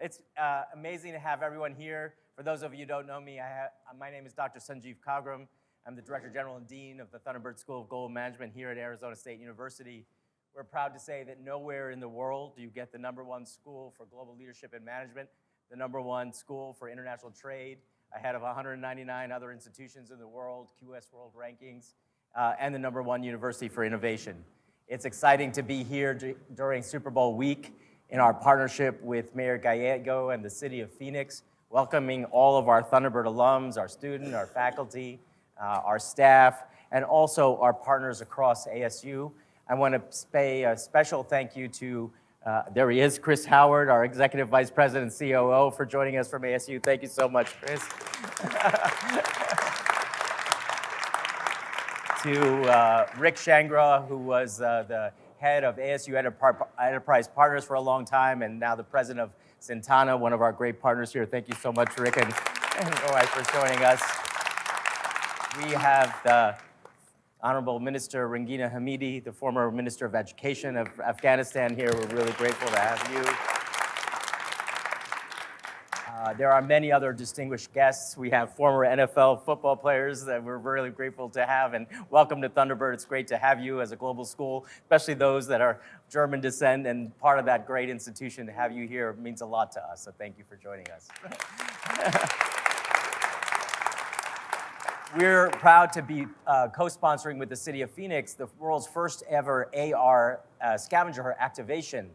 It's amazing to have everyone here. For those of you who don't know me, my name is Dr. Sanjeev Khagram. I'm the Director General and Dean of the Thunderbird School of Global Management here at Arizona State University. We're proud to say that nowhere in the world do you get the #1 school for global leadership and management, the #1 school for international trade, ahead of 199 other institutions in the world, QS World Rankings, and the #1 university for innovation. It's exciting to be here during Super Bowl week in our partnership with Mayor Gallego and the city of Phoenix, welcoming all of our Thunderbird alums, our students, our faculty, our staff, and also our partners across ASU. I want to pay a special thank you to, there he is, Chris Howard, our Executive Vice President and COO, for joining us from ASU. Thank you so much, Chris. To Rick Shangra, who was the head of ASU Enterprise Partners for a long time, and now the president of Santana, one of our great partners here. Thank you so much, Rick, and for joining us. We have the Honorable Minister Rangina Hamidi, the former Minister of Education of Afghanistan here. We're really grateful to have you. There are many other distinguished guests. We have former NFL football players that we're really grateful to have, and welcome to Thunderbird. It's great to have you as a global school, especially those that are German descent and part of that great institution. To have you here means a lot to us, so thank you for joining us. We're proud to be co-sponsoring with the city of Phoenix the world's first ever AR scavenger activation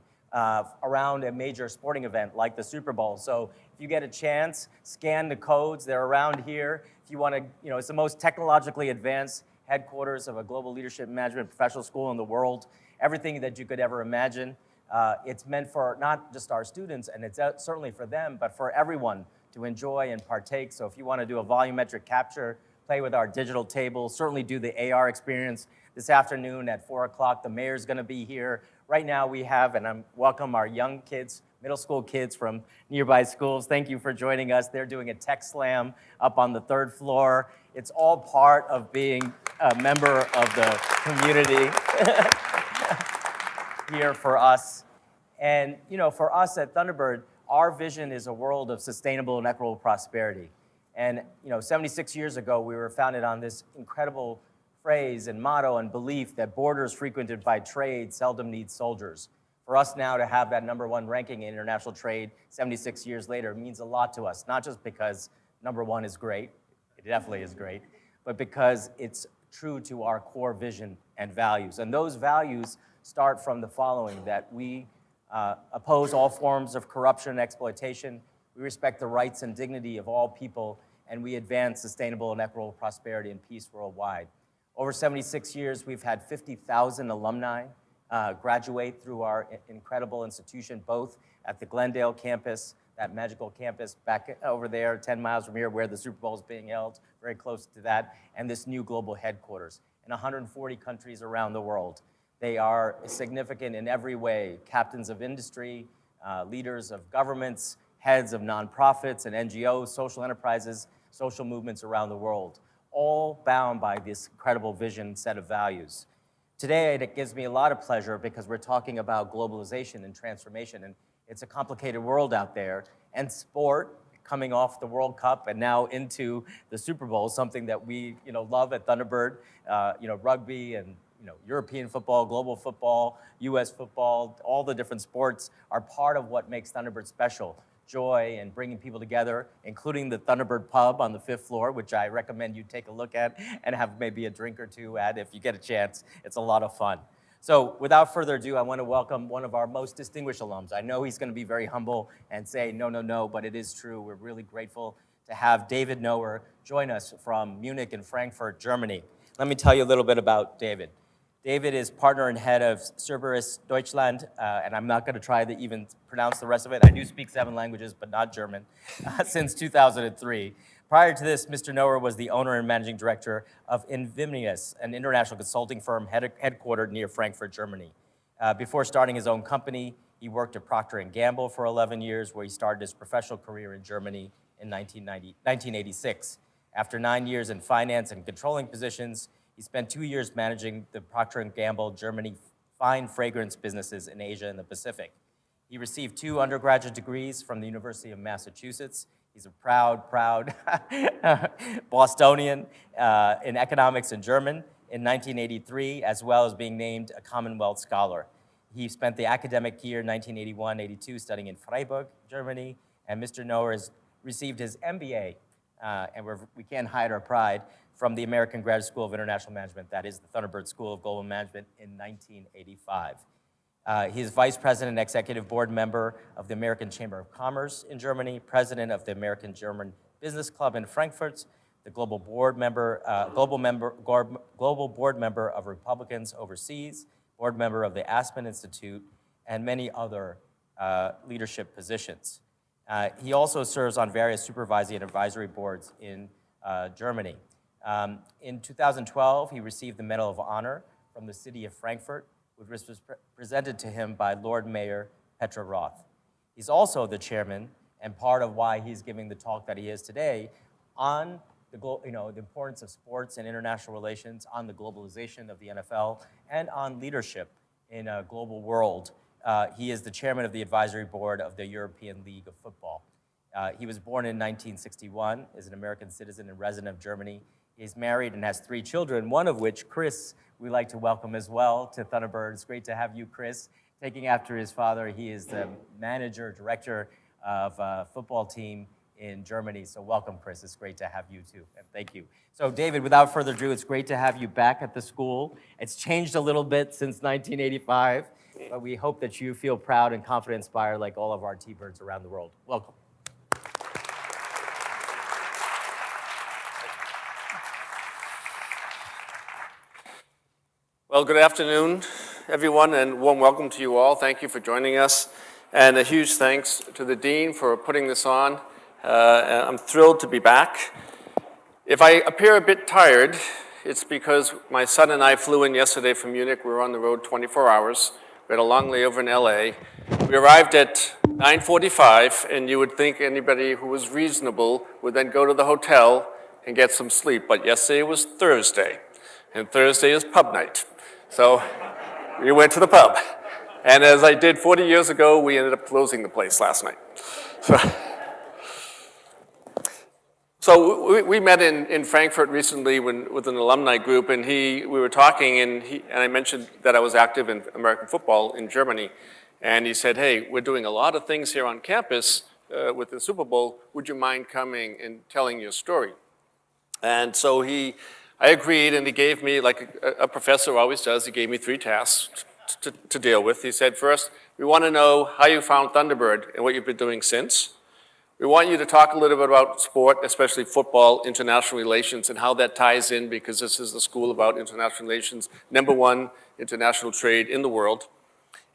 around a major sporting event like the Super Bowl. So if you get a chance, scan the codes. They're around here. If you want to, it's the most technologically advanced headquarters of a global leadership management professional school in the world. Everything that you could ever imagine. It's meant for not just our students, and it's certainly for them, but for everyone to enjoy and partake. So if you want to do a volumetric capture, play with our digital table, certainly do the AR experience. This afternoon at 4 o'clock, the mayor's going to be here. Right now we have, and I welcome our young kids, middle school kids from nearby schools. Thank you for joining us. They're doing a tech slam up on the 3rd floor. It's all part of being a member of the community here for us. And for us at Thunderbird, our vision is a world of sustainable and equitable prosperity. And 76 years ago, we were founded on this incredible phrase and motto and belief that borders frequented by trade seldom need soldiers. For us now to have that #1 ranking in international trade 76 years later means a lot to us, not just because #1 is great, it definitely is great, but because it's true to our core vision and values. And those values start from the following, that we oppose all forms of corruption and exploitation, we respect the rights and dignity of all people, and we advance sustainable and equitable prosperity and peace worldwide. Over 76 years, we've had 50,000 alumni graduate through our incredible institution, both at the Glendale campus, that magical campus back over there, 10 miles from here where the Super Bowl is being held, very close to that, and this new global headquarters in 140 countries around the world. They are significant in every way, captains of industry, leaders of governments, heads of nonprofits and NGOs, social enterprises, social movements around the world, all bound by this incredible vision set of values. Today, it gives me a lot of pleasure because we're talking about globalization and transformation, and it's a complicated world out there, and sport, coming off the World Cup and now into the Super Bowl, something that we love at Thunderbird, rugby and European football, global football, US football, all the different sports are part of what makes Thunderbird special. Joy and bringing people together, including the Thunderbird Pub on the 5th floor, which I recommend you take a look at and have maybe a drink or two at if you get a chance. It's a lot of fun. So without further ado, I want to welcome one of our most distinguished alums. I know he's going to be very humble and say, no, but it is true. We're really grateful to have David Noer join us from Munich and Frankfurt, Germany. Let me tell you a little bit about David. David is partner and head of Cerberus Deutschland, and I'm not going to try to even pronounce the rest of it. I do speak 7 languages, but not German, since 2003. Prior to this, Mr. Noer was the owner and managing director of Invimnius, an international consulting firm headquartered near Frankfurt, Germany. Before starting his own company, he worked at Procter & Gamble for 11 years, where he started his professional career in Germany in 1986. After 9 years in finance and controlling positions, he spent 2 years managing the Procter & Gamble Germany fine fragrance businesses in Asia and the Pacific. He received 2 undergraduate degrees from the University of Massachusetts. He's a proud Bostonian in economics and German in 1983, as well as being named a Commonwealth Scholar. He spent the academic year 1981-82 studying in Freiburg, Germany, and Mr. Noer has received his MBA, and we can't hide our pride, from the American Graduate School of International Management, that is the Thunderbird School of Global Management, in 1985. He is Vice President and Executive Board Member of the American Chamber of Commerce in Germany, President of the American German Business Club in Frankfurt, the Global Board Member of Republicans Overseas, Board Member of the Aspen Institute, and many other leadership positions. He also serves on various supervisory and advisory boards in Germany. In 2012, he received the Medal of Honor from the city of Frankfurt, which was presented to him by Lord Mayor Petra Roth. He's also the chairman, and part of why he's giving the talk that he is today on the importance of sports and international relations, on the globalization of the NFL, and on leadership in a global world. He is the chairman of the advisory board of the European League of Football. He was born in 1961, is an American citizen and resident of Germany. He's married and has 3 children, one of which, Chris, we'd like to welcome as well to Thunderbird. It's great to have you, Chris. Taking after his father, he is the manager, director of a football team in Germany. So welcome, Chris. It's great to have you too, and thank you. So David, without further ado, it's great to have you back at the school. It's changed a little bit since 1985, but we hope that you feel proud and confident, inspired like all of our T-Birds around the world. Welcome. Well, good afternoon, everyone, and warm welcome to you all. Thank you for joining us, and a huge thanks to the Dean for putting this on. I'm thrilled to be back. If I appear a bit tired, it's because my son and I flew in yesterday from Munich. We were on the road 24 hours. We had a long layover in LA. We arrived at 9:45, and you would think anybody who was reasonable would then go to the hotel and get some sleep. But yesterday was Thursday, and Thursday is pub night. So we went to the pub. And as I did 40 years ago, we ended up closing the place last night. So we met in Frankfurt recently with an alumni group, and we were talking, and I mentioned that I was active in American football in Germany. And he said, hey, we're doing a lot of things here on campus with the Super Bowl. Would you mind coming and telling your story? And so I agreed, and he gave me, like a professor always does, he gave me 3 tasks to deal with. He said, first, we want to know how you found Thunderbird and what you've been doing since. We want you to talk a little bit about sport, especially football, international relations, and how that ties in, because this is the school about international relations, #1 international trade in the world.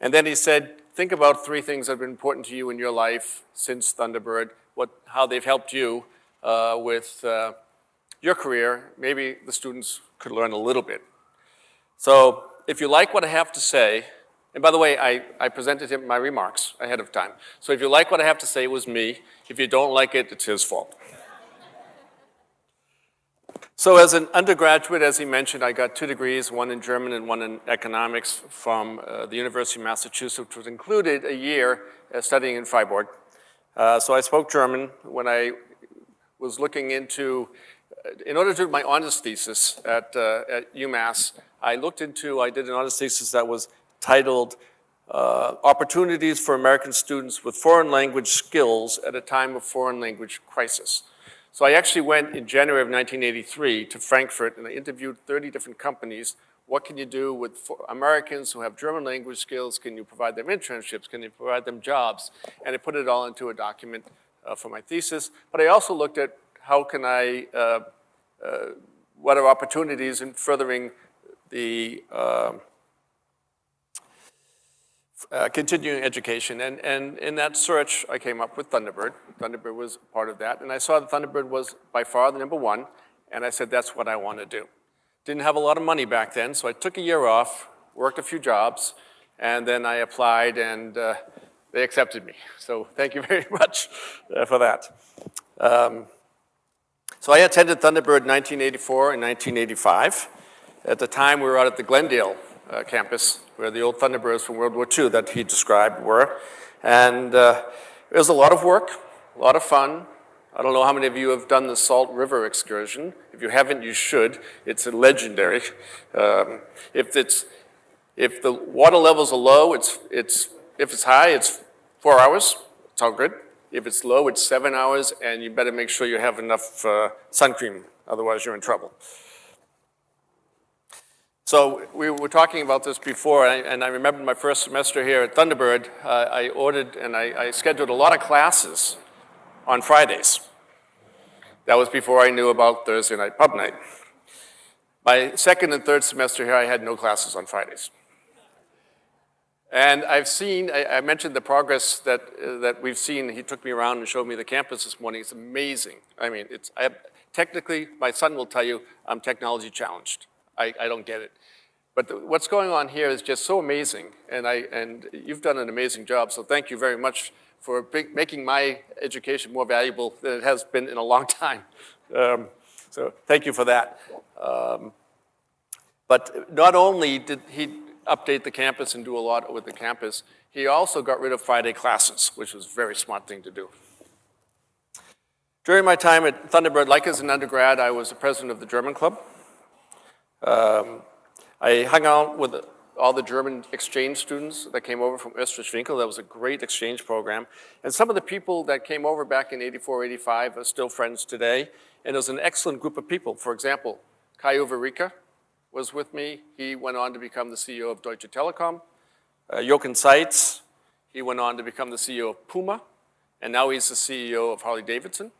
And then he said, think about 3 things that have been important to you in your life since Thunderbird, how they've helped you with your career. Maybe the students could learn a little bit. So if you like what I have to say, and by the way, I presented him my remarks ahead of time. So if you like what I have to say, it was me. If you don't like it, it's his fault. So as an undergraduate, as he mentioned, I got 2 degrees, one in German and one in economics from the University of Massachusetts, which included a year studying in Freiburg. So I spoke German when I was looking into, in order to do my honors thesis at UMass, I did an honors thesis that was titled Opportunities for American Students with Foreign Language Skills at a Time of Foreign Language Crisis. So I actually went in January of 1983 to Frankfurt, and I interviewed 30 different companies. What can you do with Americans who have German language skills? Can you provide them internships? Can you provide them jobs? And I put it all into a document for my thesis. But I also looked at how can what are opportunities in furthering the continuing education. And in that search, I came up with Thunderbird. Thunderbird was part of that. And I saw that Thunderbird was by far the #1. And I said, that's what I want to do. Didn't have a lot of money back then, so I took a year off, worked a few jobs, and then I applied, and they accepted me. So thank you very much for that. So I attended Thunderbird in 1984 and 1985. At the time, we were out at the Glendale campus, where the old Thunderbirds from World War II that he described were. And it was a lot of work, a lot of fun. I don't know how many of you have done the Salt River excursion. If you haven't, you should. It's legendary. If the water levels are low, if it's high, it's 4 hours. It's all good. If it's low, it's 7 hours, and you better make sure you have enough sun cream, otherwise you're in trouble. So we were talking about this before, and I remember my first semester here at Thunderbird, I ordered and I scheduled a lot of classes on Fridays. That was before I knew about Thursday night pub night. My second and third semester here, I had no classes on Fridays. And I've seen, I mentioned the progress that we've seen. He took me around and showed me the campus this morning. It's amazing. I mean, technically, my son will tell you, I'm technology challenged. I don't get it. But what's going on here is just so amazing, and you've done an amazing job, so thank you very much for making my education more valuable than it has been in a long time. So thank you for that. But not only did he update the campus and do a lot with the campus, he also got rid of Friday classes, which was a very smart thing to do. During my time at Thunderbird, like as an undergrad, I was the president of the German club. I hung out with all the German exchange students that came over from Österreich-Winkel. That was a great exchange program. And some of the people that came over back in 84, 85 are still friends today. And it was an excellent group of people. For example, Kai-Uwe Rieker was with me. He went on to become the CEO of Deutsche Telekom. Jochen Seitz, he went on to become the CEO of Puma. And now he's the CEO of Harley-Davidson.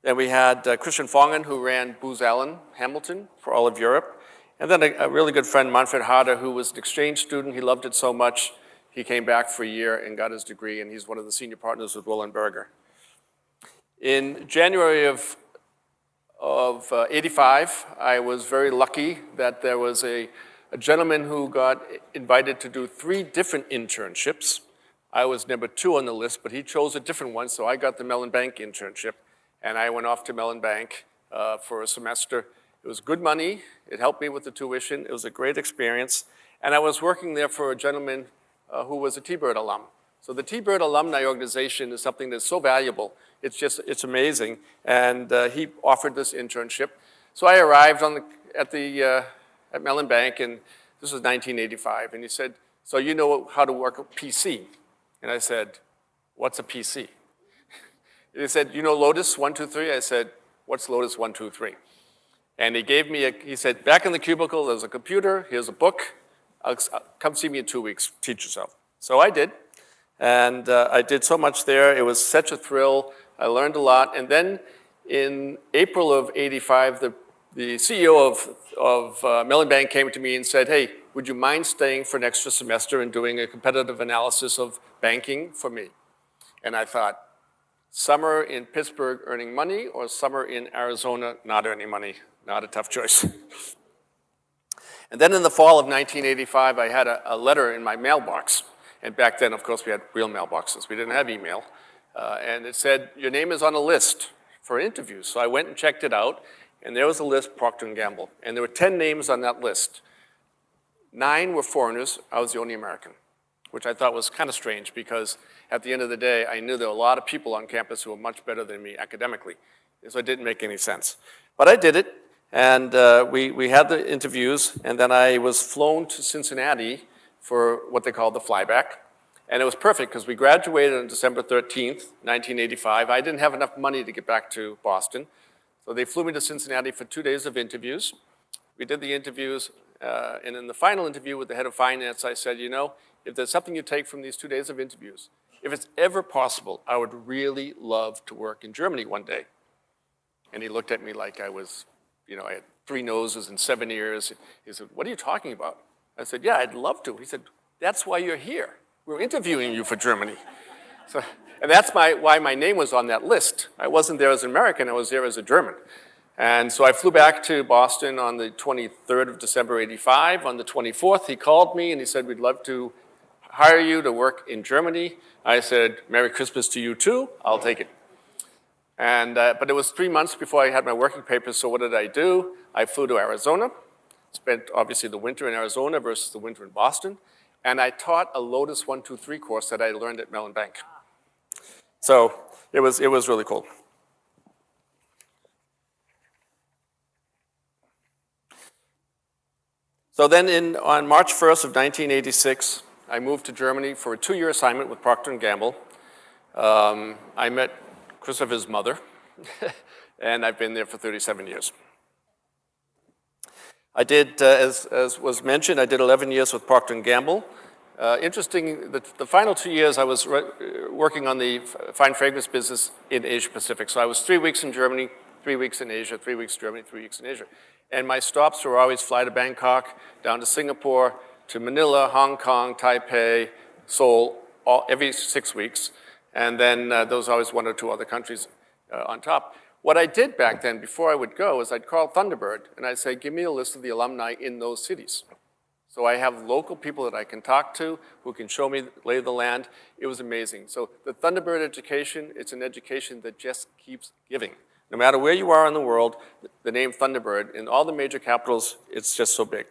Then we had Christian Fongen, who ran Booz Allen Hamilton for all of Europe. And then a really good friend, Manfred Harder, who was an exchange student. He loved it so much, he came back for a year and got his degree, and he's one of the senior partners with Will & Berger. In January of 85, I was very lucky that there was a gentleman who got invited to do 3 different internships. I was number 2 on the list, but he chose a different one, so I got the Mellon Bank internship. And I went off to Mellon Bank for a semester. It was good money. It helped me with the tuition. It was a great experience. And I was working there for a gentleman who was a T-Bird alum. So the T-Bird alumni organization is something that's so valuable. It's amazing. And he offered this internship. So I arrived at Mellon Bank, and this was 1985. And he said, so you know how to work a PC? And I said, what's a PC? He said, you know Lotus 123? I said, what's Lotus 123? And he gave me he said, back in the cubicle, there's a computer, here's a book, come see me in 2 weeks, teach yourself. So I did, and I did so much there. It was such a thrill. I learned a lot. And then in April of 85, the CEO of Mellon Bank came to me and said, hey, would you mind staying for an extra semester and doing a competitive analysis of banking for me? And I thought, summer in Pittsburgh earning money or summer in Arizona not earning money? Not a tough choice. And then in the fall of 1985, I had a letter in my mailbox. And back then, of course, we had real mailboxes. We didn't have email. And it said, your name is on a list for interviews. So I went and checked it out, and there was a list, Procter & Gamble. And there were 10 names on that list. 9 were foreigners. I was the only American, which I thought was kind of strange because at the end of the day, I knew there were a lot of people on campus who were much better than me academically. So it didn't make any sense. But I did it, and we had the interviews, and then I was flown to Cincinnati for what they call the flyback. And it was perfect because we graduated on December 13th, 1985. I didn't have enough money to get back to Boston. So they flew me to Cincinnati for 2 days of interviews. We did the interviews, and in the final interview with the head of finance, I said, you know, if there's something you take from these 2 days of interviews, if it's ever possible, I would really love to work in Germany one day. And he looked at me like I was, you know, I had 3 noses and 7 ears. He said, what are you talking about? I said, yeah, I'd love to. He said, that's why you're here. We're interviewing you for Germany. So, and that's why my name was on that list. I wasn't there as an American, I was there as a German. And so I flew back to Boston on the 23rd of December, 85. On the 24th, he called me and he said, we'd love to hire you to work in Germany. I said, Merry Christmas to you too, I'll take it. And, but it was 3 months before I had my working papers, so what did I do? I flew to Arizona, spent obviously the winter in Arizona versus the winter in Boston, and I taught a Lotus 1, 2, 3 course that I learned at Mellon Bank. So it was really cool. So then on March 1st of 1986, I moved to Germany for a 2-year assignment with Procter & Gamble. I met Christopher's mother, and I've been there for 37 years. I did, as was mentioned, I did 11 years with Procter & Gamble. Interesting, the final 2 years I was working on the fine fragrance business in Asia Pacific. So I was 3 weeks in Germany, 3 weeks in Asia, 3 weeks in Germany, 3 weeks in Asia. And my stops were always fly to Bangkok, down to Singapore, to Manila, Hong Kong, Taipei, Seoul, every 6 weeks. And then there was always 1 or 2 other countries on top. What I did back then, before I would go, is I'd call Thunderbird, and I'd say, give me a list of the alumni in those cities. So I have local people that I can talk to, who can show me the lay of the land. It was amazing. So the Thunderbird education, it's an education that just keeps giving. No matter where you are in the world, the name Thunderbird, in all the major capitals, it's just so big.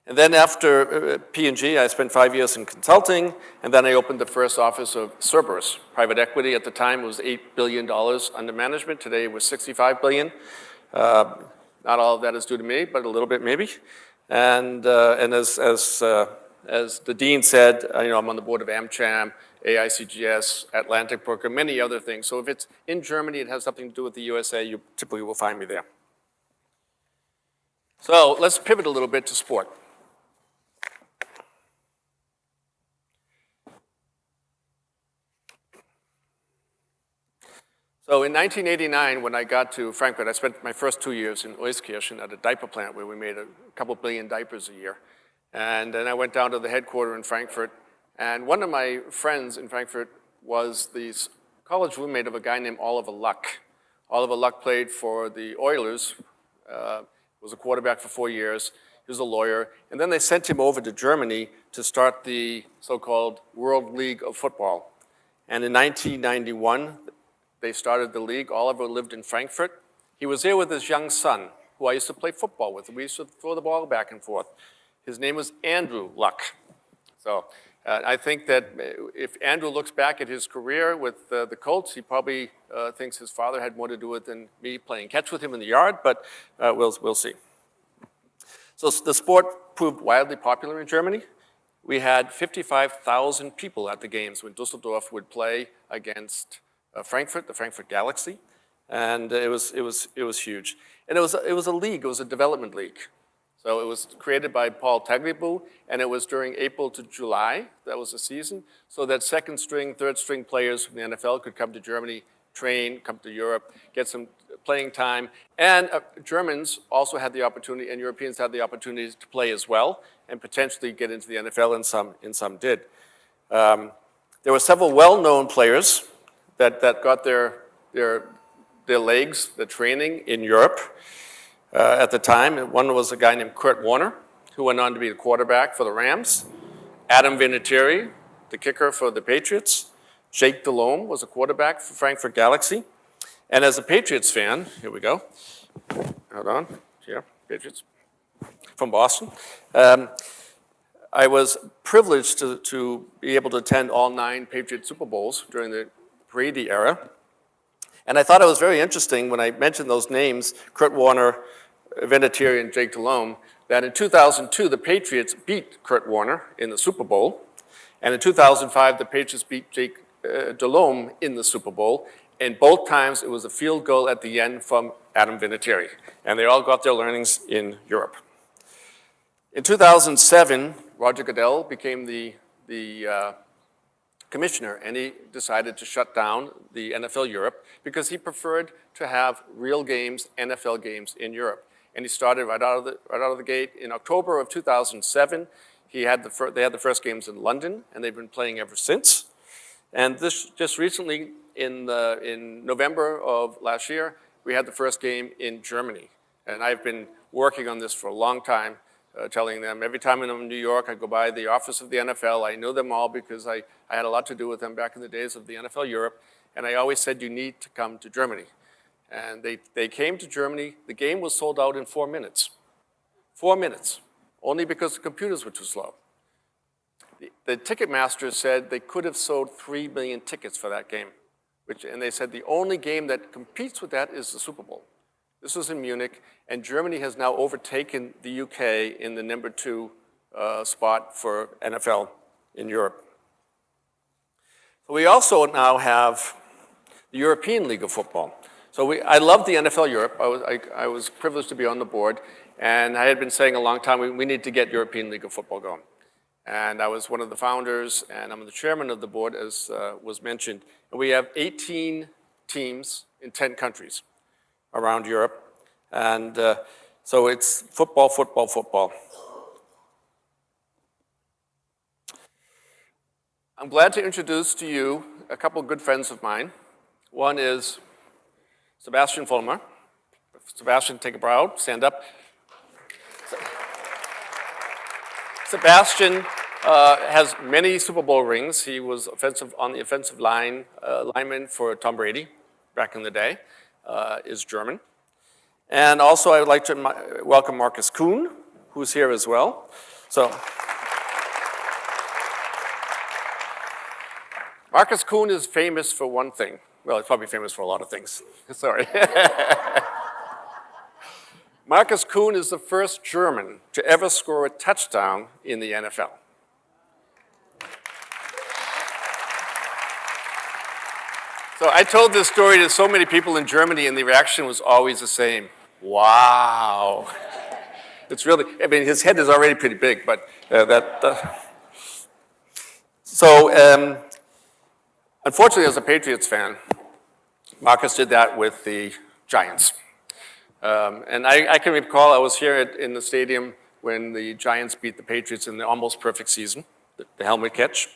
And then after P&G, I spent 5 years in consulting, and then I opened the first office of Cerberus. Private equity at the time was $8 billion under management. Today we're $65 billion. Not all of that is due to me, but a little bit maybe. And as the dean said, I'm on the board of AmCham, AICGS, Atlantic Broker, many other things. So if it's in Germany, it has something to do with the USA, you typically will find me there. So let's pivot a little bit to sport. So in 1989, when I got to Frankfurt, I spent my first 2 years in Euskirchen at a diaper plant where we made a couple billion diapers a year. And then I went down to the headquarters in Frankfurt. And one of my friends in Frankfurt was the college roommate of a guy named Oliver Luck. Oliver Luck played for the Oilers, was a quarterback for 4 years. He was a lawyer. And then they sent him over to Germany to start the so-called World League of Football. And in 1991, they started the league. Oliver lived in Frankfurt. He was there with his young son, who I used to play football with. We used to throw the ball back and forth. His name was Andrew Luck. So I think that if Andrew looks back at his career with the Colts, he probably thinks his father had more to do with it than me playing catch with him in the yard, but we'll see. So the sport proved wildly popular in Germany. We had 55,000 people at the games when Dusseldorf would play against Frankfurt, the Frankfurt Galaxy, and it was huge. And it was a league, it was a development league. So it was created by Paul Tagliabue, and it was during April to July, that was the season, so that second string, third string players from the NFL could come to Germany, train, come to Europe, get some playing time. And Germans also had the opportunity, and Europeans had the opportunity to play as well, and potentially get into the NFL, and some did. There were several well-known players that got their legs, the training in Europe at the time. One was a guy named Kurt Warner, who went on to be the quarterback for the Rams. Adam Vinatieri, the kicker for the Patriots. Jake Delhomme was a quarterback for Frankfurt Galaxy. And as a Patriots fan, here we go. Hold on, here, Patriots, from Boston. I was privileged to be able to attend all 9 Patriot Super Bowls during the Brady era. And I thought it was very interesting when I mentioned those names, Kurt Warner, Vinatieri, and Jake Delhomme, that in 2002, the Patriots beat Kurt Warner in the Super Bowl. And in 2005, the Patriots beat Jake Delhomme in the Super Bowl. And both times, it was a field goal at the end from Adam Vinatieri. And they all got their learnings in Europe. In 2007, Roger Goodell became the commissioner, and he decided to shut down the NFL Europe because he preferred to have real games, NFL games in Europe. And he started right out of the gate. In October of 2007, they had the first games in London, and they've been playing ever since. And this just recently, in November of last year, we had the first game in Germany. And I've been working on this for a long time, telling them every time I'm in New York, I go by the office of the NFL. I know them all because I had a lot to do with them back in the days of the NFL Europe. And I always said, you need to come to Germany. And they came to Germany. The game was sold out in 4 minutes. 4 minutes, only because the computers were too slow. The Ticketmaster said they could have sold 3 million tickets for that game, and they said the only game that competes with that is the Super Bowl. This was in Munich, and Germany has now overtaken the UK in the number 2 spot for NFL in Europe. So we also now have the European League of Football. So I love the NFL Europe. I was privileged to be on the board, and I had been saying a long time, we need to get European League of Football going. And I was one of the founders, and I'm the chairman of the board, as was mentioned. And we have 18 teams in 10 countries around Europe. And so it's football, football, football. I'm glad to introduce to you a couple of good friends of mine. One is Sebastian Vollmer. Sebastian, take a bow, stand up. Sebastian has many Super Bowl rings. He was on the offensive lineman for Tom Brady back in the day, is German. And also I would like to welcome Marcus Kuhn, who's here as well. So, Marcus Kuhn is famous for one thing. Well, he's probably famous for a lot of things. Sorry. Marcus Kuhn is the first German to ever score a touchdown in the NFL. So I told this story to so many people in Germany, and the reaction was always the same. Wow. It's really, I mean, his head is already pretty big, but unfortunately, as a Patriots fan, Marcus did that with the Giants. And I can recall I was here in the stadium when the Giants beat the Patriots in the almost perfect season, the helmet catch.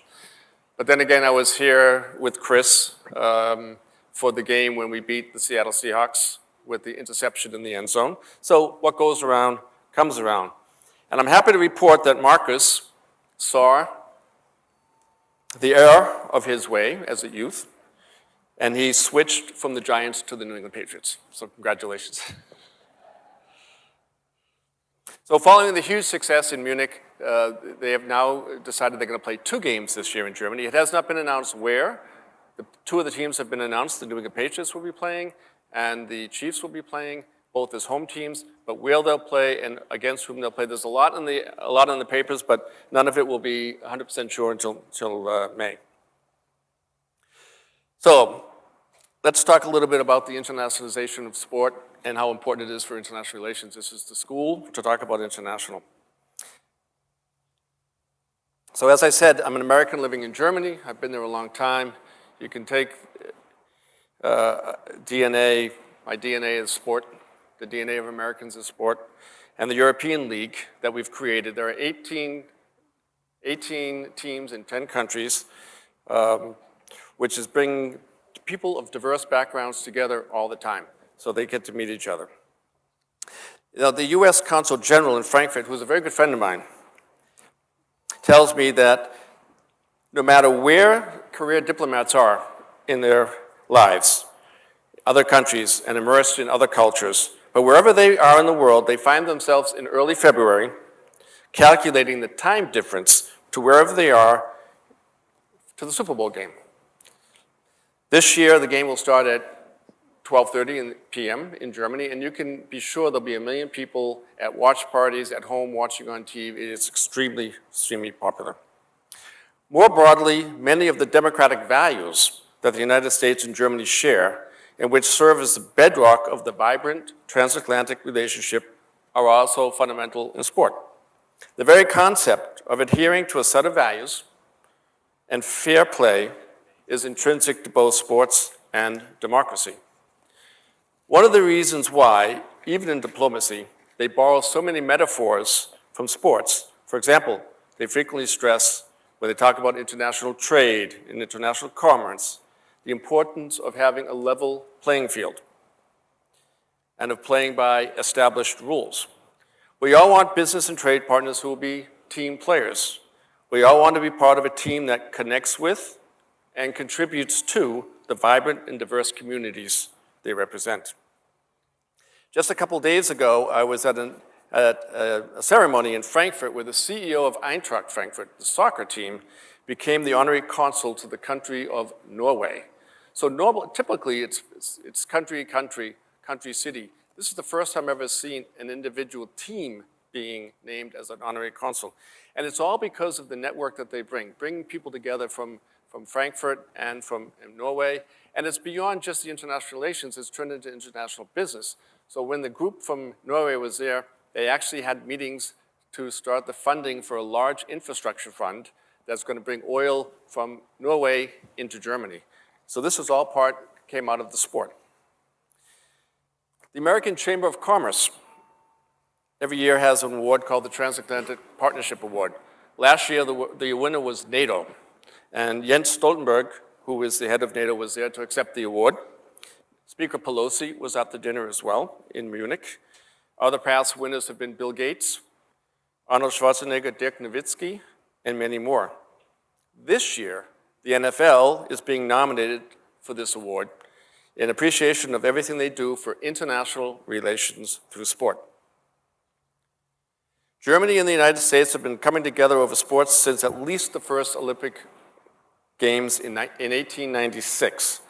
But then again, I was here with Chris for the game when we beat the Seattle Seahawks with the interception in the end zone. So what goes around comes around. And I'm happy to report that Marcus saw the error of his way as a youth, and he switched from the Giants to the New England Patriots. So congratulations. So following the huge success in Munich, they have now decided they're going to play 2 games this year in Germany. It has not been announced where. 2 of the teams have been announced. The New England Patriots will be playing, and the Chiefs will be playing, both as home teams, but where they'll play and against whom they'll play. There's a lot in the papers, but none of it will be 100% sure until May. So let's talk a little bit about the internationalization of sport and how important it is for international relations. This is the school to talk about international. So as I said, I'm an American living in Germany. I've been there a long time. You can take DNA. My DNA is sport. The DNA of Americans is sport. And the European League that we've created. There are 18 teams in 10 countries, which is bringing people of diverse backgrounds together all the time, so they get to meet each other. You know, the US Consul General in Frankfurt, who's a very good friend of mine, tells me that no matter where career diplomats are in their lives, other countries and immersed in other cultures, but wherever they are in the world, they find themselves in early February calculating the time difference to wherever they are to the Super Bowl game. This year, the game will start at 12:30 p.m. in Germany, and you can be sure there'll be 1 million people at watch parties, at home, watching on TV. It's extremely, extremely popular. More broadly, many of the democratic values that the United States and Germany share, and which serve as the bedrock of the vibrant transatlantic relationship, are also fundamental in sport. The very concept of adhering to a set of values and fair play is intrinsic to both sports and democracy. One of the reasons why, even in diplomacy, they borrow so many metaphors from sports. For example, they frequently stress, when they talk about international trade and international commerce, the importance of having a level playing field and of playing by established rules. We all want business and trade partners who will be team players. We all want to be part of a team that connects with and contributes to the vibrant and diverse communities they represent. Just a couple days ago, I was at an at a ceremony in Frankfurt where the CEO of Eintracht Frankfurt, the soccer team, became the honorary consul to the country of Norway. So typically it's country, city. This is the first time I've ever seen an individual team being named as an honorary consul. And it's all because of the network that they bringing people together from Frankfurt and from Norway. And it's beyond just the international relations, it's turned into international business. So when the group from Norway was there, they actually had meetings to start the funding for a large infrastructure fund that's going to bring oil from Norway into Germany. So this is all came out of the sport. The American Chamber of Commerce every year has an award called the Transatlantic Partnership Award. Last year, the winner was NATO. And Jens Stoltenberg, who is the head of NATO, was there to accept the award. Speaker Pelosi was at the dinner as well in Munich. Other past winners have been Bill Gates, Arnold Schwarzenegger, Dirk Nowitzki, and many more. This year, the NFL is being nominated for this award in appreciation of everything they do for international relations through sport. Germany and the United States have been coming together over sports since at least the first Olympic Games in 1896.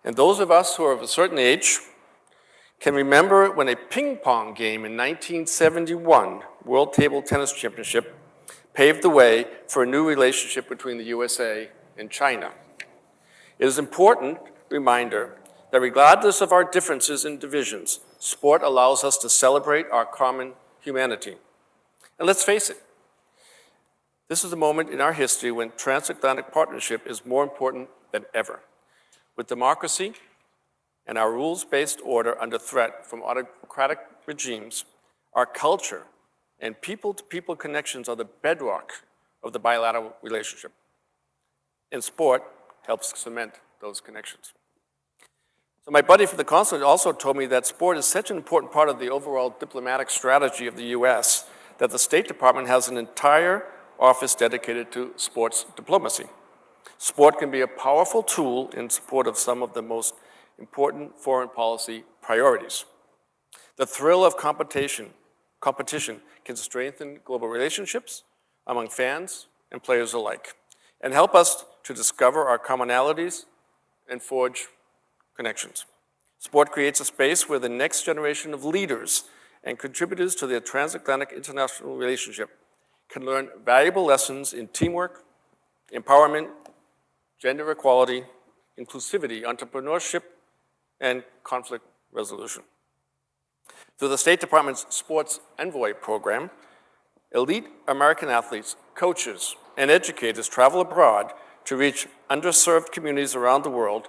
And those of us who are of a certain age can remember when a ping pong game in 1971, World Table Tennis Championship, paved the way for a new relationship between the USA and China. It is an important reminder that regardless of our differences and divisions, sport allows us to celebrate our common humanity. And let's face it, this is a moment in our history when transatlantic partnership is more important than ever. With democracy and our rules-based order under threat from autocratic regimes, our culture and people-to-people connections are the bedrock of the bilateral relationship. And sport helps cement those connections. So my buddy from the consulate also told me that sport is such an important part of the overall diplomatic strategy of the US that the State Department has an entire office dedicated to sports diplomacy. Sport can be a powerful tool in support of some of the most important foreign policy priorities. The thrill of competition can strengthen global relationships among fans and players alike, and help us to discover our commonalities and forge connections. Sport creates a space where the next generation of leaders and contributors to the transatlantic international relationship can learn valuable lessons in teamwork, empowerment, gender equality, inclusivity, entrepreneurship, and conflict resolution. Through the State Department's Sports Envoy program, elite American athletes, coaches, and educators travel abroad to reach underserved communities around the world,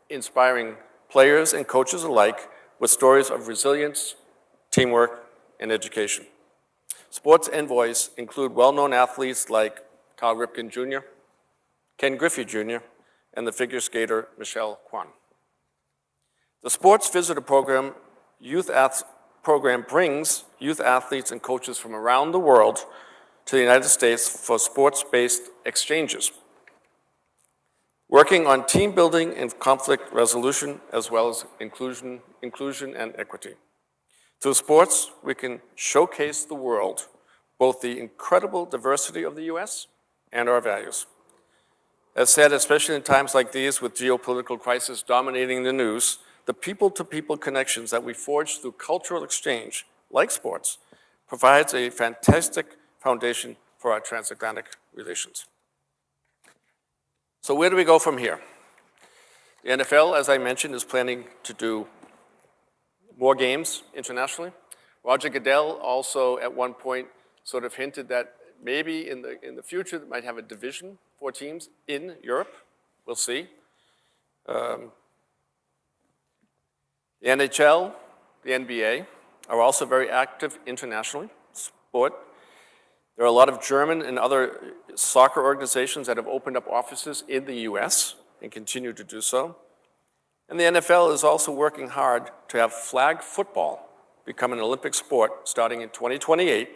inspiring players and coaches alike with stories of resilience, teamwork, and education. Sports envoys include well-known athletes like Cal Ripken Jr., Ken Griffey Jr., and the figure skater Michelle Kwan. The Sports Visitor Program brings youth athletes and coaches from around the world to the United States for sports-based exchanges, working on team building and conflict resolution, as well as inclusion and equity. Through sports, we can showcase the world both the incredible diversity of the US and our values. As said, especially in times like these with geopolitical crisis dominating the news, the people-to-people connections that we forge through cultural exchange, like sports, provides a fantastic foundation for our transatlantic relations. So where do we go from here? The NFL, as I mentioned, is planning to do more games internationally. Roger Goodell also at one point sort of hinted that maybe in the future they might have a division for teams in Europe. We'll see. The NHL, the NBA are also very active internationally. Sport. There are a lot of German and other soccer organizations that have opened up offices in the US and continue to do so. And the NFL is also working hard to have flag football become an Olympic sport starting in 2028,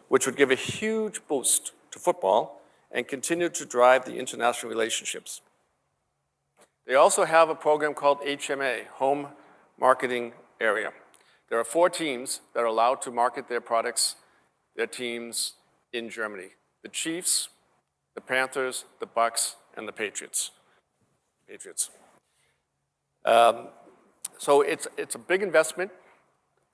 which would give a huge boost to football and continue to drive the international relationships. They also have a program called HMA, Home Marketing Area. There are 4 teams that are allowed to market their products, their teams in Germany. The Chiefs, the Panthers, the Bucks, and the Patriots. So it's a big investment.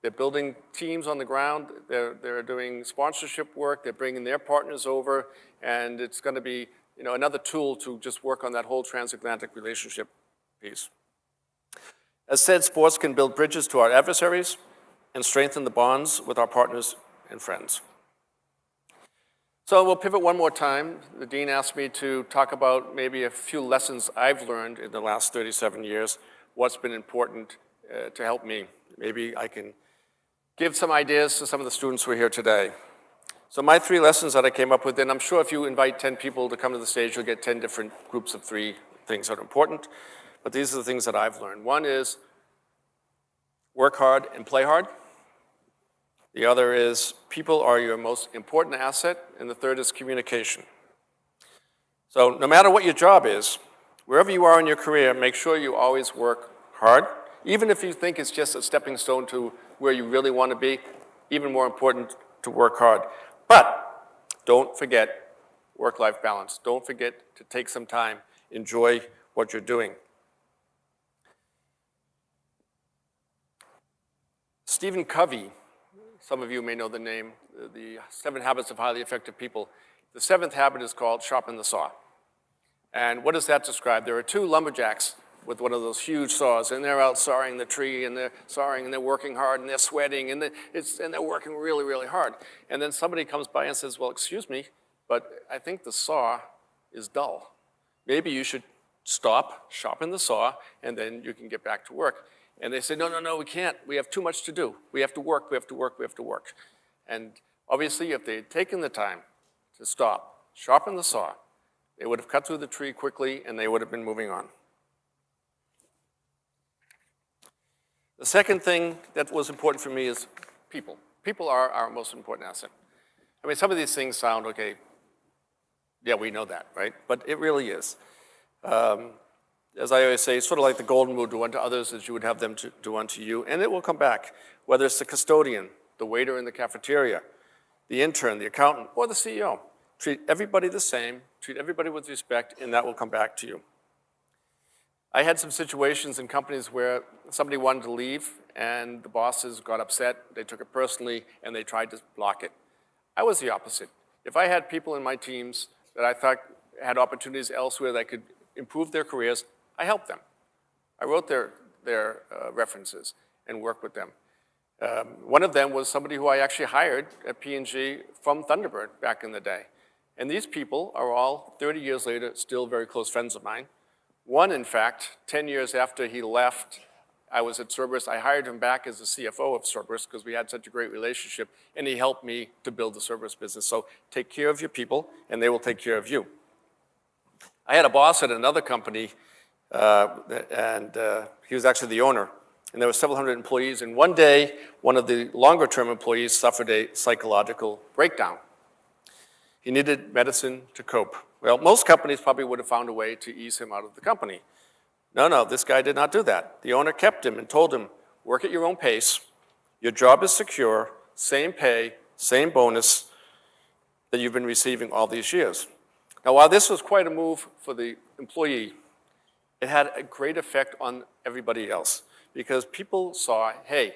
They're building teams on the ground. They're doing sponsorship work. They're bringing their partners over, and it's going to be another tool to just work on that whole transatlantic relationship piece. As said, sports can build bridges to our adversaries and strengthen the bonds with our partners and friends. So we'll pivot one more time. The dean asked me to talk about maybe a few lessons I've learned in the last 37 years, what's been important to help me. Maybe I can give some ideas to some of the students who are here today. So my 3 lessons that I came up with, and I'm sure if you invite 10 people to come to the stage, you'll get 10 different groups of 3 things that are important. But these are the things that I've learned. One is work hard and play hard. The other is people are your most important asset. And the third is communication. So no matter what your job is, wherever you are in your career, make sure you always work hard. Even if you think it's just a stepping stone to where you really want to be, even more important to work hard. But don't forget work-life balance. Don't forget to take some time, enjoy what you're doing. Stephen Covey, some of you may know the name, the 7 Habits of Highly Effective People. The 7th habit is called sharpen the saw. And what does that describe? There are 2 lumberjacks with one of those huge saws, and they're out sawing the tree, and they're sawing, and they're working hard, and they're sweating, and they're working really, really hard. And then somebody comes by and says, well, excuse me, but I think the saw is dull. Maybe you should stop, sharpen the saw, and then you can get back to work. And they say, no, we can't. We have too much to do. We have to work, we have to work, we have to work. And obviously, if they had taken the time to stop, sharpen the saw, they would have cut through the tree quickly, and they would have been moving on. The second thing that was important for me is people. People are our most important asset. I mean, some of these things sound, okay, yeah, we know that, right? But it really is. As I always say, it's sort of like the golden rule, do unto others as you would have them to do unto you, and it will come back. Whether it's the custodian, the waiter in the cafeteria, the intern, the accountant, or the CEO. Treat everybody the same, treat everybody with respect, and that will come back to you. I had some situations in companies where somebody wanted to leave, and the bosses got upset, they took it personally, and they tried to block it. I was the opposite. If I had people in my teams that I thought had opportunities elsewhere that could improve their careers, I helped them. I wrote their references and worked with them. One of them was somebody who I actually hired at P&G from Thunderbird back in the day. And these people are all, 30 years later, still very close friends of mine. One, in fact, 10 years after he left, I was at Cerberus. I hired him back as the CFO of Cerberus because we had such a great relationship, and he helped me to build the Cerberus business. So take care of your people, and they will take care of you. I had a boss at another company, and he was actually the owner, and there were several hundred employees, and one day, one of the longer-term employees suffered a psychological breakdown. He needed medicine to cope. Well, most companies probably would have found a way to ease him out of the company. No, this guy did not do that. The owner kept him and told him, work at your own pace, your job is secure, same pay, same bonus that you've been receiving all these years. Now, while this was quite a move for the employee, it had a great effect on everybody else because people saw, hey,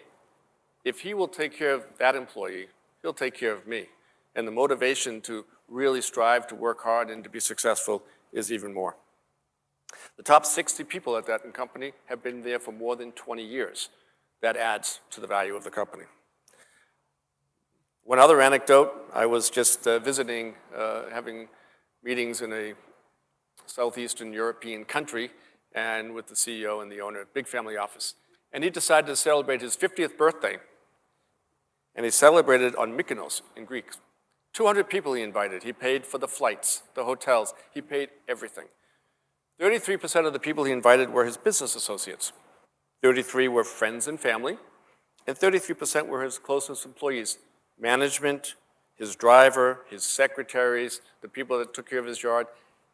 if he will take care of that employee, he'll take care of me. And the motivation to really strive to work hard and to be successful is even more. The top 60 people at that company have been there for more than 20 years. That adds to the value of the company. One other anecdote, I was just visiting, having meetings in a southeastern European country and with the CEO and the owner, big family office. And he decided to celebrate his 50th birthday. And he celebrated on Mykonos in Greece. 200 people he invited. He paid for the flights, the hotels. He paid everything. 33% of the people he invited were his business associates. 33% were friends and family. And 33% were his closest employees. Management, his driver, his secretaries, the people that took care of his yard.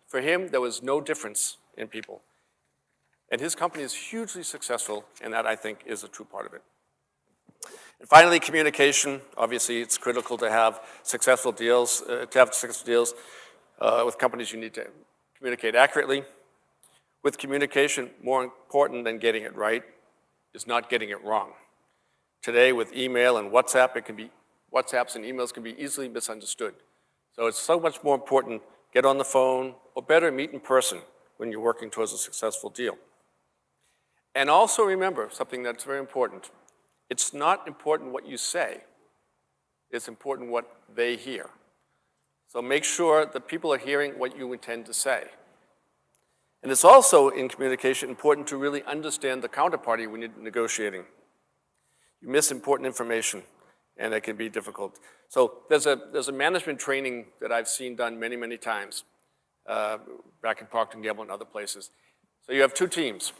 For him, there was no difference in people. And his company is hugely successful, and that, I think, is a true part of it. And finally, communication. Obviously, it's critical to have successful deals. With companies, you need to communicate accurately. With communication, more important than getting it right is not getting it wrong. Today, with email and WhatsApp, WhatsApps and emails can be easily misunderstood. So it's so much more important, get on the phone, or better, meet in person when you're working towards a successful deal. And also remember something that's very important. It's not important what you say. It's important what they hear. So make sure that people are hearing what you intend to say. And it's also, in communication, important to really understand the counterparty when you're negotiating. You miss important information, and it can be difficult. So there's a management training that I've seen done many, many times, back in Procter & Gamble and other places. So you have two teams,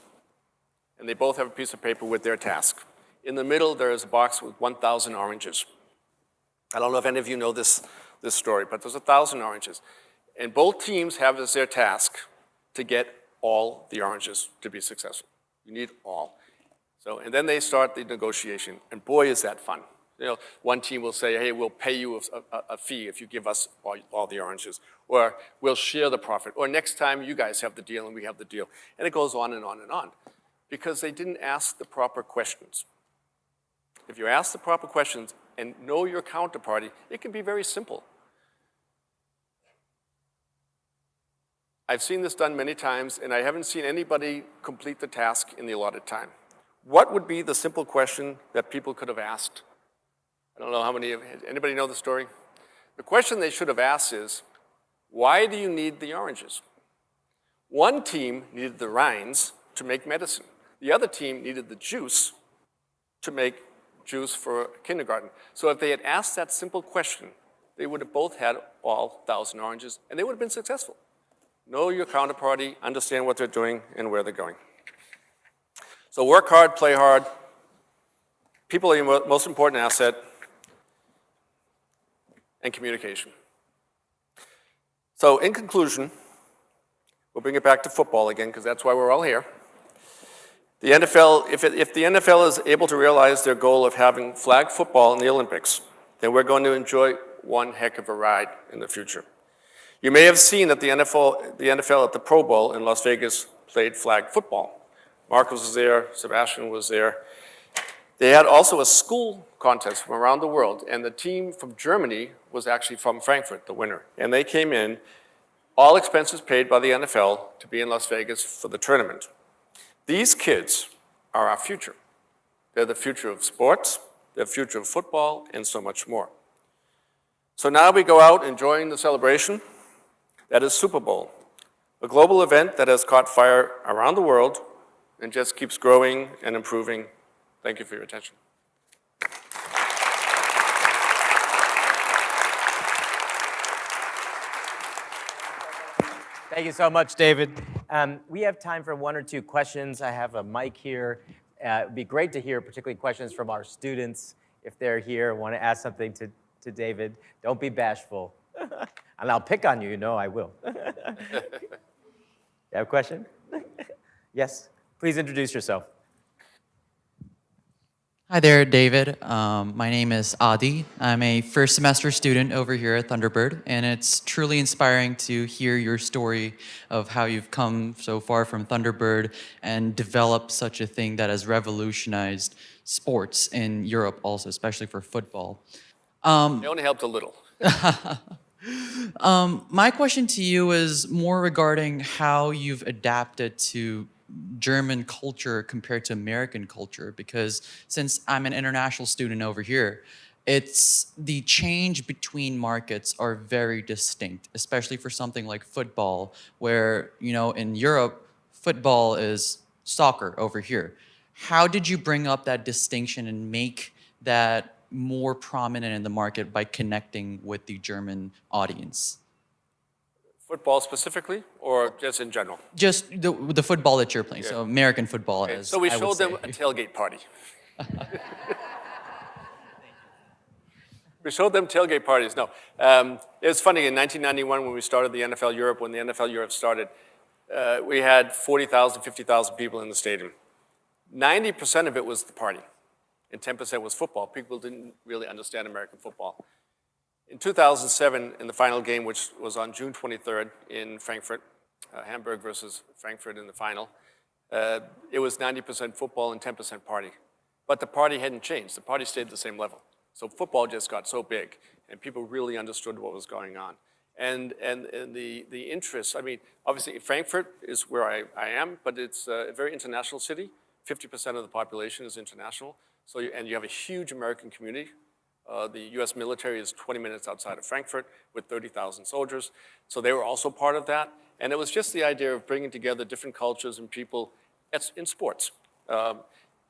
and they both have a piece of paper with their task. In the middle, there is a box with 1,000 oranges. I don't know if any of you know this story, but there's 1,000 oranges. And both teams have as their task to get all the oranges to be successful. You need all. So, and then they start the negotiation, and boy, is that fun. You know, one team will say, hey, we'll pay you a fee if you give us all the oranges, or we'll share the profit, or next time you guys have the deal and we have the deal. And it goes on and on and on, because they didn't ask the proper questions. If you ask the proper questions and know your counterparty, it can be very simple. I've seen this done many times, and I haven't seen anybody complete the task in the allotted time. What would be the simple question that people could have asked? I don't know how many, anybody know the story? The question they should have asked is, why do you need the oranges? One team needed the rinds to make medicine. The other team needed the juice to make juice for kindergarten. So if they had asked that simple question, they would have both had all 1,000 oranges, and they would have been successful. Know your counterparty, understand what they're doing, and where they're going. So work hard, play hard. People are your most important asset, and communication. So in conclusion, we'll bring it back to football again, because that's why we're all here. The NFL, if the NFL is able to realize their goal of having flag football in the Olympics, then we're going to enjoy one heck of a ride in the future. You may have seen that the NFL at the Pro Bowl in Las Vegas played flag football. Marcus was there, Sebastian was there. They had also a school contest from around the world, and the team from Germany was actually from Frankfurt, the winner. And they came in, all expenses paid by the NFL, to be in Las Vegas for the tournament. These kids are our future. They're the future of sports, they're the future of football, and so much more. So now we go out enjoying the celebration. That is Super Bowl, a global event that has caught fire around the world and just keeps growing and improving. Thank you for your attention. Thank you so much, David. We have time for one or two questions. I have a mic here. It'd be great to hear particularly questions from our students if they're here and want to ask something to David. Don't be bashful. And I'll pick on you, you know I will. You have a question? Yes, please introduce yourself. Hi there, David. My name is Adi. I'm a first semester student over here at Thunderbird, and it's truly inspiring to hear your story of how you've come so far from Thunderbird and developed such a thing that has revolutionized sports in Europe also, especially for football. It only helped a little. My question to you is more regarding how you've adapted to German culture compared to American culture, because since I'm an international student over here, it's the change between markets are very distinct, especially for something like football, where, you know, in Europe, football is soccer over here. How did you bring up that distinction and make that more prominent in the market by connecting with the German audience? Football specifically, or just in general? Just the football that you're playing, Yeah. so American football, Okay. as So we I would showed them say. a tailgate party. We showed them tailgate parties. No, it was funny. In 1991, when we started the NFL Europe, when the NFL Europe started, we had 40,000, 50,000 people in the stadium. 90% of it was the party. and 10% was football. People didn't really understand American football. In 2007, in the final game, which was on June 23rd in Frankfurt, Hamburg versus Frankfurt in the final, it was 90% football and 10% party. But the party hadn't changed. The party stayed at the same level. So football just got so big, and people really understood what was going on. And the interest, I mean, obviously Frankfurt is where I am, but it's a very international city. 50% of the population is international. So and you have a huge American community. The US military is 20 minutes outside of Frankfurt with 30,000 soldiers. So they were also part of that. And it was just the idea of bringing together different cultures and people in sports.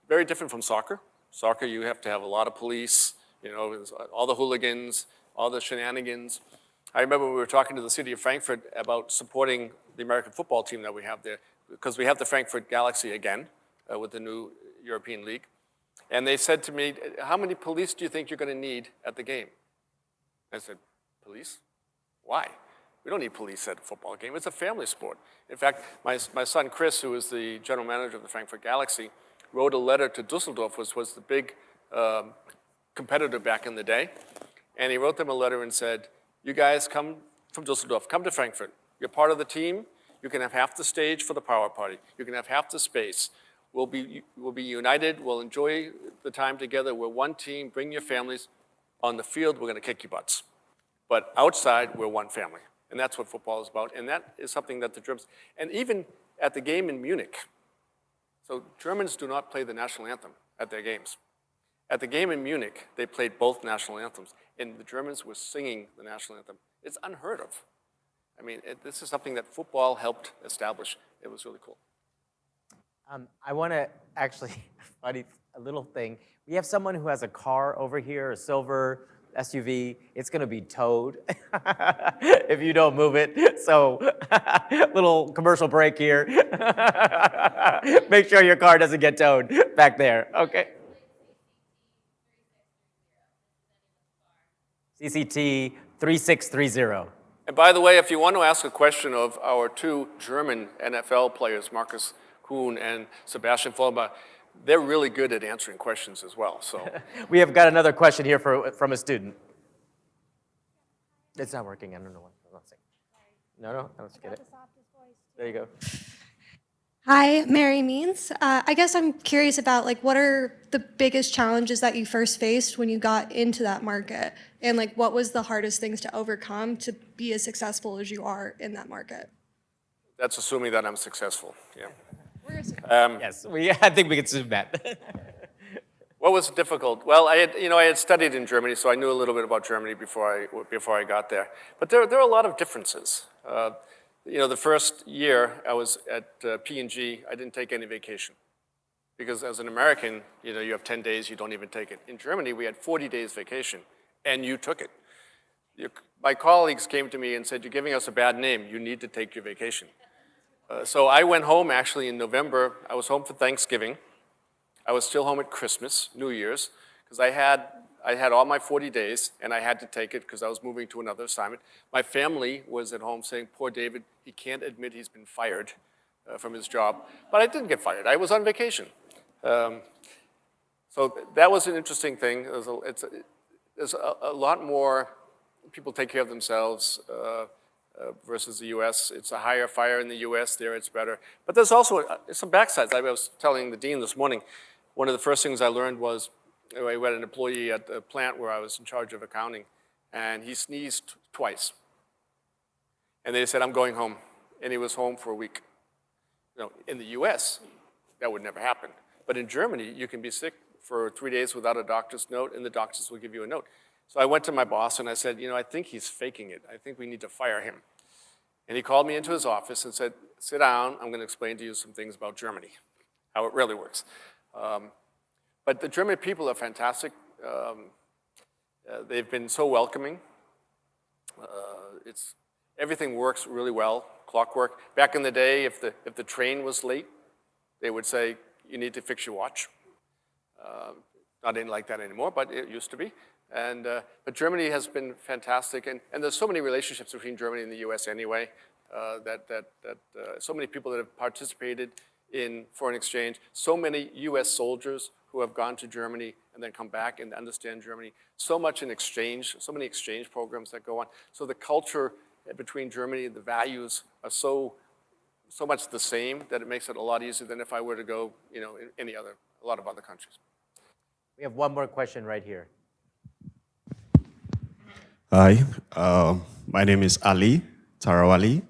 Very different from soccer. Soccer, you have to have a lot of police, you know, all the hooligans, all the shenanigans. I remember we were talking to the city of Frankfurt about supporting the American football team that we have there, because we have the Frankfurt Galaxy again with the new European League. And they said to me, how many police do you think you're going to need at the game? I said, police? Why? We don't need police at a football game. It's a family sport. In fact, my son Chris, who is the general manager of the Frankfurt Galaxy, wrote a letter to Dusseldorf, which was the big competitor back in the day. And he wrote them a letter and said, you guys come from Dusseldorf, come to Frankfurt. You're part of the team. You can have half the stage for the power party. You can have half the space. We'll be united. We'll enjoy the time together. We're one team. Bring your families. On the field, we're going to kick your butts. But outside, we're one family. And that's what football is about. And that is something that the Germans, and even at the game in Munich, so Germans do not play the national anthem at their games. At the game in Munich, they played both national anthems, and the Germans were singing the national anthem. It's unheard of. I mean, this is something that football helped establish. It was really cool. I want to actually, funny, a little thing. We have someone who has a car over here, a silver SUV. It's going to be towed if you don't move it. So, little commercial break here. Make sure your car doesn't get towed back there. Okay. CCT 3630. And by the way, if you want to ask a question of our two German NFL players, Marcus Kuhn and Sebastian Vollmer, they're really good at answering questions as well. So we have got another question here from a student. It's not working. I don't know what. I'm not saying. No, let's get it. There you go. Hi, Mary Means. I guess I'm curious about what are the biggest challenges that you first faced when you got into that market, and what was the hardest things to overcome to be as successful as you are in that market? That's assuming that I'm successful. Yeah. Yes, I think we can assume that. What was difficult? Well, I had studied in Germany, so I knew a little bit about Germany before I got there. But there are a lot of differences. The first year I was at P&G, I didn't take any vacation. Because as an American, you have 10 days, you don't even take it. In Germany, we had 40 days vacation, and you took it. My colleagues came to me and said, you're giving us a bad name. You need to take your vacation. So I went home actually in November. I was home for Thanksgiving. I was still home at Christmas, New Year's, because I had all my 40 days, and I had to take it because I was moving to another assignment. My family was at home saying, poor David, he can't admit he's been fired from his job. But I didn't get fired. I was on vacation. So that was an interesting thing. There's a lot more people take care of themselves versus the U.S. It's a higher fire in the U.S. There, it's better. But there's also some backsides. I was telling the dean this morning, one of the first things I learned was I had an employee at the plant where I was in charge of accounting, and he sneezed twice. And they said, I'm going home. And he was home for a week. In the U.S., that would never happen. But in Germany, you can be sick for 3 days without a doctor's note, and the doctors will give you a note. So I went to my boss and I said, I think he's faking it. I think we need to fire him. And he called me into his office and said, sit down, I'm going to explain to you some things about Germany, how it really works. But the German people are fantastic. They've been so welcoming. Everything works really well, clockwork. Back in the day, if the train was late, they would say, you need to fix your watch. Not in like that anymore, but it used to be. But Germany has been fantastic, and there's so many relationships between Germany and the U.S. anyway, that so many people that have participated in foreign exchange. So many US soldiers who have gone to Germany and then come back and understand Germany. So much in exchange, so many exchange programs that go on. So the culture between Germany, the values are so much the same that it makes it a lot easier than if I were to go, in a lot of other countries. We have one more question right here. Hi, my name is Ali Tarawali.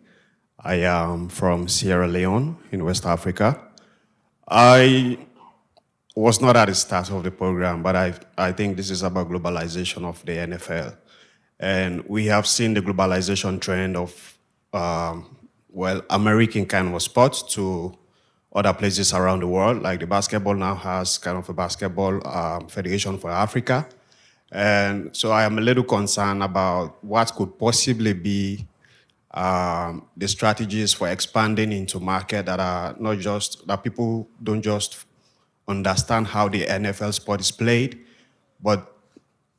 I am from Sierra Leone in West Africa. I was not at the start of the program, but I think this is about globalization of the NFL. And we have seen the globalization trend of, American kind of sports to other places around the world. Like the basketball now has kind of a basketball federation for Africa. And so I am a little concerned about what could possibly be the strategies for expanding into market that are not just, that people don't just understand how the NFL sport is played, but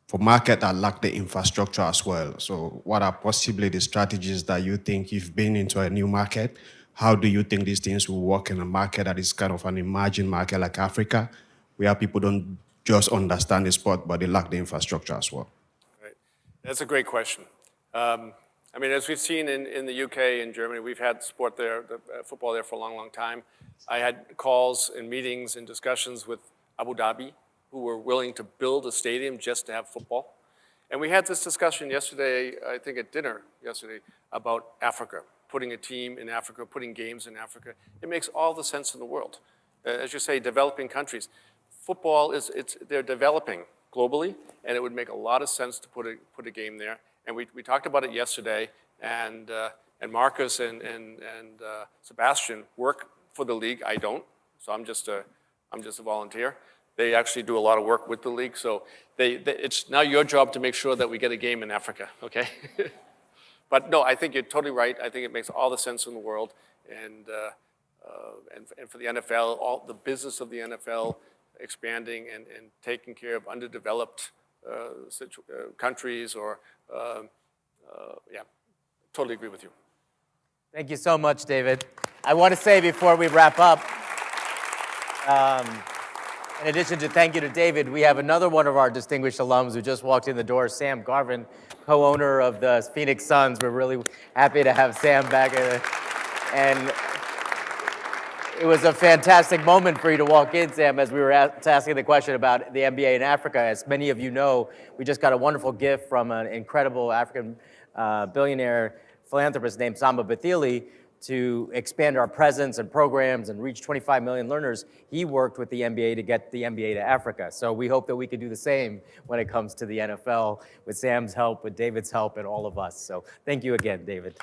for market that lack the infrastructure as well. So what are possibly the strategies that you think you've been into a new market? How do you think these things will work in a market that is kind of an emerging market like Africa, where people don't just understand the sport, but they lack the infrastructure as well? Right. That's a great question. As we've seen in the UK and Germany, we've had sport there, football there for a long, long time. I had calls and meetings and discussions with Abu Dhabi, who were willing to build a stadium just to have football. And we had this discussion yesterday, I think at dinner yesterday, about Africa, putting a team in Africa, putting games in Africa. It makes all the sense in the world. As you say, developing countries. Football, they're developing globally, and it would make a lot of sense to put a game there. And we talked about it yesterday, and Marcus and Sebastian work for the league. I don't, so I'm just a volunteer. They actually do a lot of work with the league, so it's now your job to make sure that we get a game in Africa, okay? But no, I think you're totally right. I think it makes all the sense in the world, and for the NFL, all the business of the NFL expanding and taking care of underdeveloped countries, or totally agree with you. Thank you so much, David. I want to say before we wrap up, in addition to thank you to David, we have another one of our distinguished alums who just walked in the door, Sam Garvin, co-owner of the Phoenix Suns. We're really happy to have Sam back. And it was a fantastic moment for you to walk in, Sam, as we were asking the question about the NBA in Africa. As many of you know, we just got a wonderful gift from an incredible African billionaire philanthropist named Samba Bathily to expand our presence and programs and reach 25 million learners. He worked with the NBA to get the NBA to Africa. So we hope that we can do the same when it comes to the NFL with Sam's help, with David's help, and all of us. So thank you again, David.